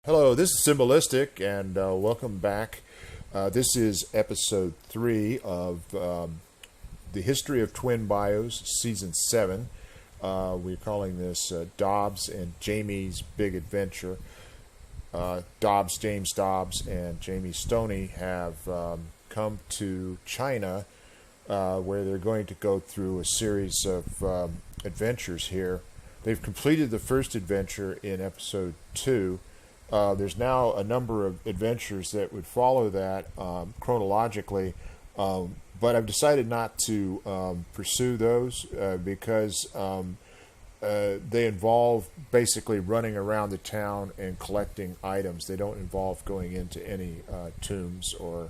Hello, this is Symbolistic, and welcome back. This is episode 3 of the History of Twin Bayous, season 7. We're calling this Dobbs and Jamie's Big Adventure. James Dobbs, and Jamie Stoney have come to China, where they're going to go through a series of adventures here. They've completed the first adventure in episode 2. There's now a number of adventures that would follow that chronologically, but I've decided not to pursue those because they involve basically running around the town and collecting items. They don't involve going into any tombs or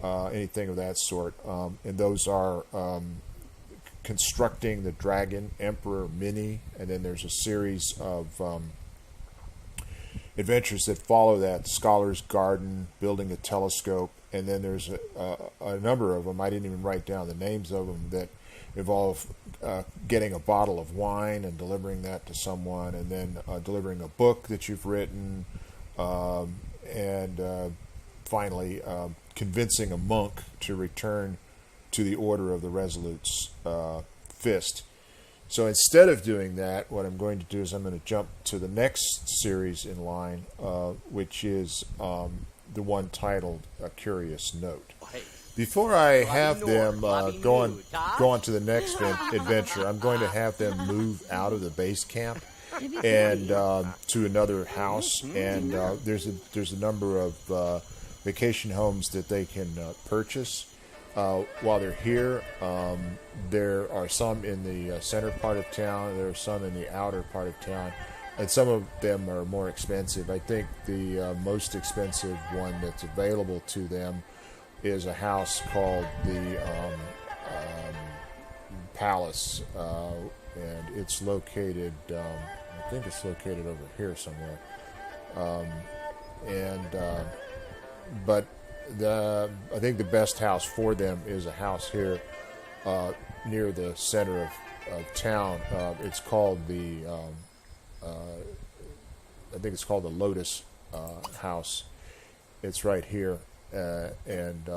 anything of that sort. And those are constructing the Dragon Emperor Mini, and then there's a series of adventures that follow that: Scholar's Garden, building a telescope, and then there's a number of them. I didn't even write down the names of them that involve getting a bottle of wine and delivering that to someone, and then delivering a book that you've written, and finally convincing a monk to return to the Order of the Resolute Fist. So instead of doing that, what I'm going to do is I'm going to jump to the next series in line, which is the one titled A Curious Note. Before I have them go on to the next adventure, I'm going to have them move out of the base camp and to another house. And there's a number of vacation homes that they can purchase while they're here. There are some in the center part of town. There are some in the outer part of town, and some of them are more expensive. I think the most expensive one that's available to them is a house called the Palace, and it's located, I think it's located over here somewhere. But I think the best house for them is a house here near the center of town. It's called I think it's called the Lotus House. It's right here, and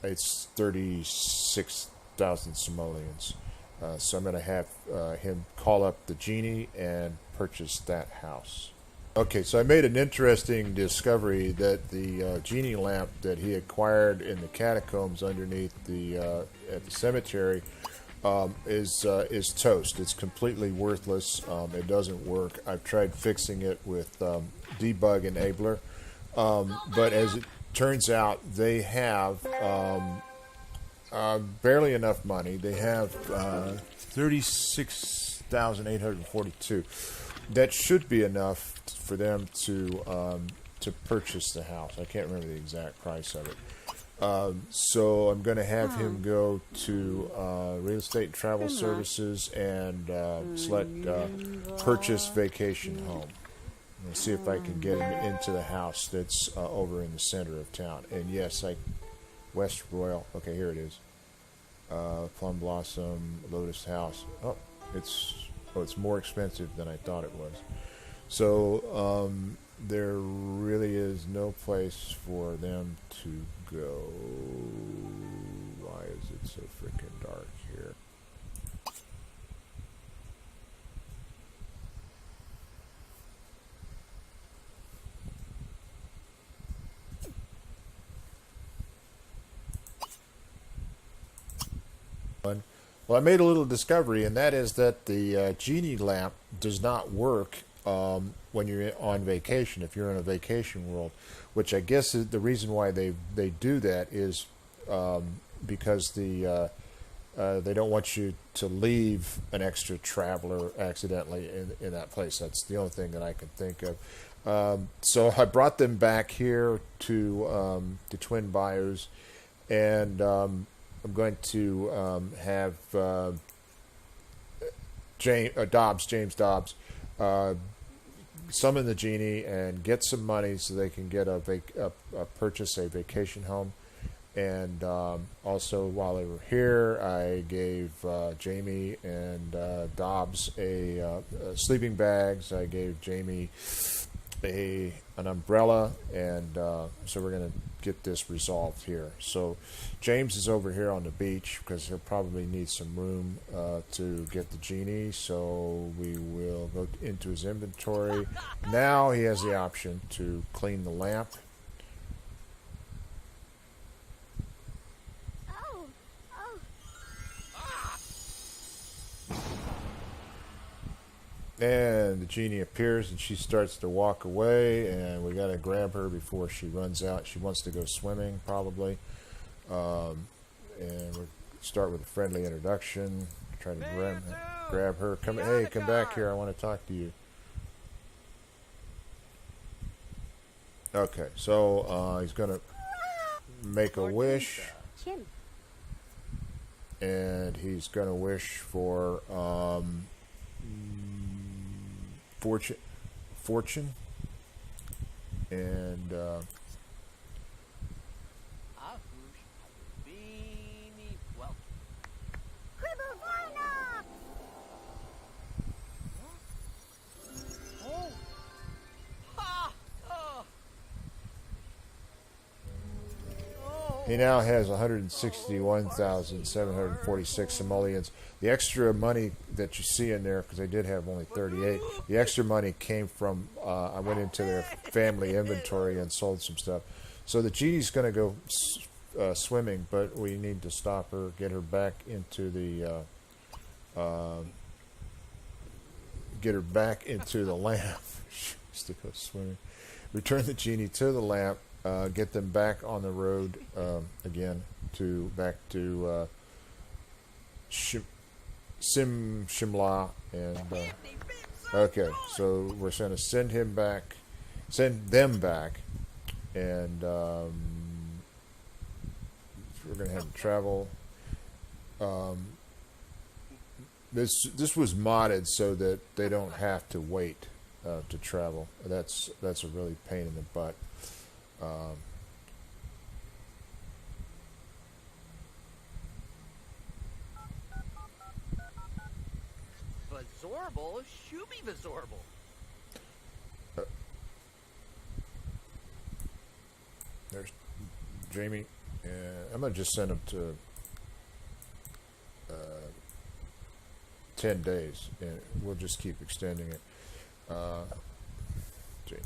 it's 36,000 simoleans. So I'm going to have him call up the genie and purchase that house. Okay, so I made an interesting discovery that the Genie Lamp that he acquired in the catacombs underneath at the cemetery is toast. It's completely worthless. It doesn't work. I've tried fixing it with Debug Enabler, but as it turns out, they have barely enough money. They have 36,842. That should be enough for them to purchase the house. I can't remember the exact price of it. So I'm going to have him go to Real Estate and Travel Services and select Purchase Vacation Home. And see if I can get him into the house that's over in the center of town. And yes, West Royal. Okay, here it is. Plum Blossom, Lotus House. It's more expensive than I thought it was. So there really is no place for them to go. Why is it so freaking dark here? Well, I made a little discovery, and that is that the Genie Lamp does not work when you're on vacation, if you're in a vacation world, which I guess is the reason why they do that is because they don't want you to leave an extra traveler accidentally in that place. That's the only thing that I can think of. So I brought them back here to the Twin Bayous, and I'm going to have James Dobbs summon the genie and get some money so they can get purchase a vacation home. And also, while they were here, I gave Jamie and Dobbs sleeping bags. I gave Jamie an umbrella, and so we're going to get this resolved here. So James is over here on the beach because he'll probably need some room to get the genie. So we will go into his inventory. Now he has the option to clean the lamp. And the genie appears and she starts to walk away, and we got to grab her before she runs out. She wants to go swimming probably. And we'll start with a friendly introduction. Try to grab her. Hey, come back here. I want to talk to you. Okay, so he's going to make a wish. And he's going to wish for fortune, and he now has 161,746 simoleans. The extra money that you see in there, because they did have only 38, the extra money came from, I went into their family inventory and sold some stuff. So the genie's going to go swimming, but we need to stop her, get her back into the, lamp. She wants to go swimming. Return the genie to the lamp. Get them back on the road again back to Shimla, and okay, so we're going to send them back, and we're going to have them travel. This was modded so that they don't have to wait to travel. That's a really pain in the butt. Vazorable, Shuby Vazorable. There's Jamie. I'm going to just send him to 10 days, and we'll just keep extending it. Jamie.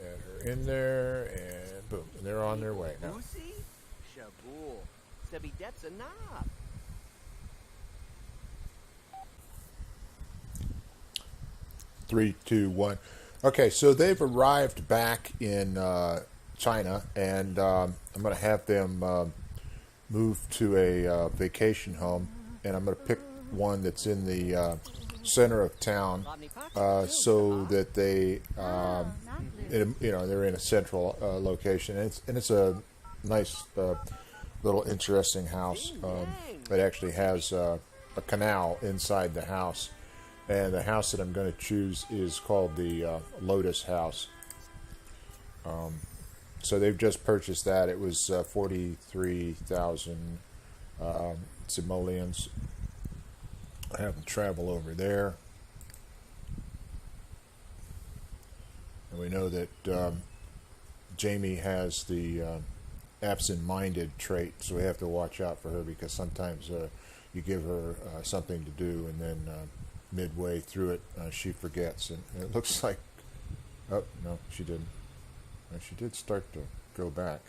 Add her in there, and boom, and they're on their way now. Shabul, Sebi Dep's a knob. 3, 2, 1. Okay, so they've arrived back in China, and I'm going to have them move to a vacation home, and I'm going to pick one that's in the center of town, so that they, they're in a central location, and it's a nice little interesting house. It actually has a canal inside the house, and the house that I'm going to choose is called the Lotus House. So they've just purchased that. It was 43,000 simoleans. I have them travel over there. And we know that Jamie has the absent-minded trait, so we have to watch out for her, because sometimes you give her something to do, and then midway through it, she forgets. And it looks like, oh, no, she didn't. And she did start to go back.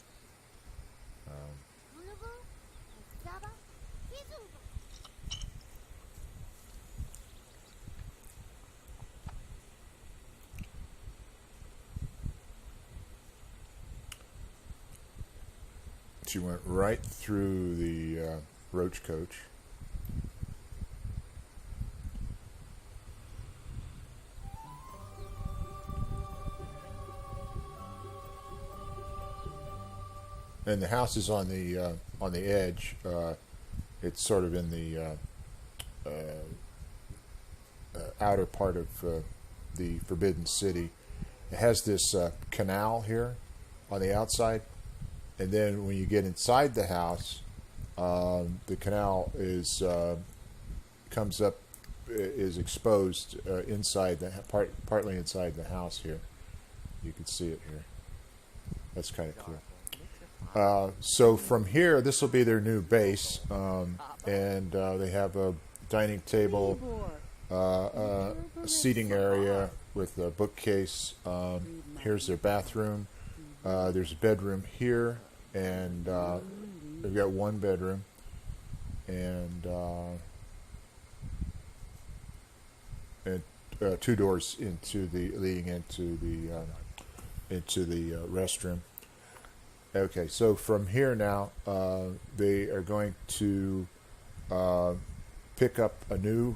She went right through the roach coach. And the house is on the edge. It's sort of in the outer part of the Forbidden City. It has this canal here on the outside. And then when you get inside the house, the canal is exposed inside partly inside the house here. You can see it here. That's kind of cool. So from here, this will be their new base, and they have a dining table, a seating area with a bookcase. Here's their bathroom. There's a bedroom here, and they've got one bedroom, and two doors leading into the restroom. Okay, so from here now, they are going to pick up a new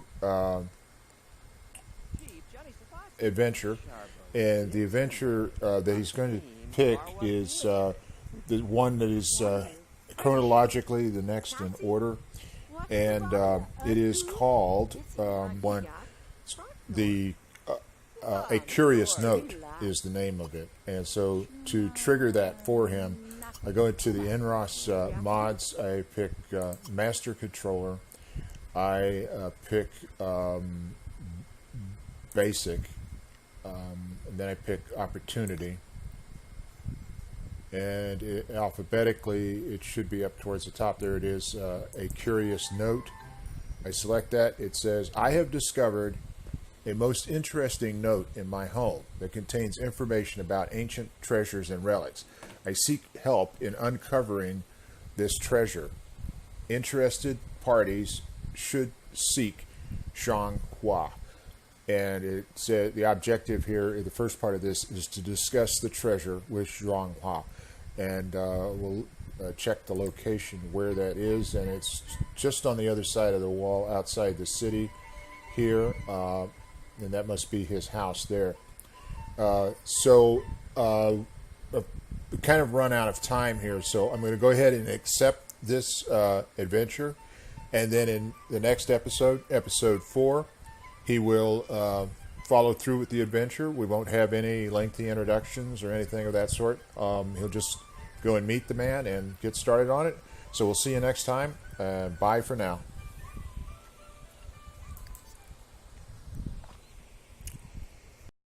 adventure, and the adventure that he's going to pick is the one that is chronologically the next in order, and it is called A Curious Note is the name of it. And so to trigger that for him, I go into the NROS mods. I pick Master Controller. I pick Basic, and then I pick Opportunity. And alphabetically, it should be up towards the top. There it is, A Curious Note. I select that. It says, I have discovered a most interesting note in my home that contains information about ancient treasures and relics. I seek help in uncovering this treasure. Interested parties should seek Zhanghua. And it said the objective here, the first part of this, is to discuss the treasure with Zhanghua. And we'll check the location where that is, and it's just on the other side of the wall outside the city here, and that must be his house there. So kind of run out of time here, so I'm going to go ahead and accept this adventure, and then in the next episode, episode 4, he will follow through with the adventure. We won't have any lengthy introductions or anything of that sort. He'll just go and meet the man and get started on it. So we'll see you next time. Bye for now.